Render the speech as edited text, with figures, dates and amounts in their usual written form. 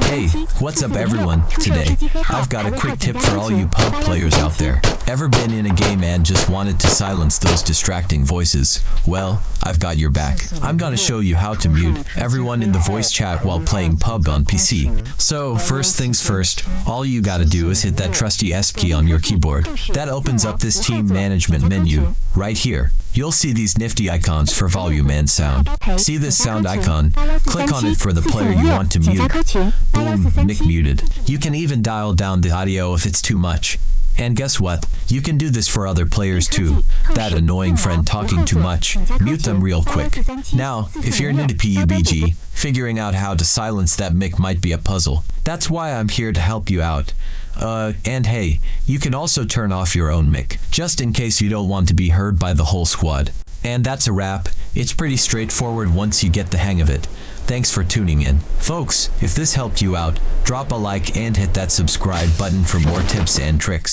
Hey, what's up everyone? Today, I've got a quick tip for all you pub players out there. Ever been in a game and just wanted to silence those distracting voices? Well, I've got your back. I'm gonna show you how to mute everyone in the voice chat while playing pub on PC. So, first things first, all you gotta do is hit that trusty S key on your keyboard. That opens up this team management menu, right here. You'll see these nifty icons for volume and sound. See this sound icon? Click on it for the player you want to mute. Boom, Nick muted. You can even dial down the audio if it's too much. And guess what? You can do this for other players too. That annoying friend talking too much. Mute them real quick. Now, if you're new to PUBG, figuring out how to silence that mic might be a puzzle. That's why I'm here to help you out. And hey, you can also turn off your own mic, just in case you don't want to be heard by the whole squad. And that's a wrap. It's pretty straightforward once you get the hang of it. Thanks for tuning in. Folks, if this helped you out, drop a like and hit that subscribe button for more tips and tricks.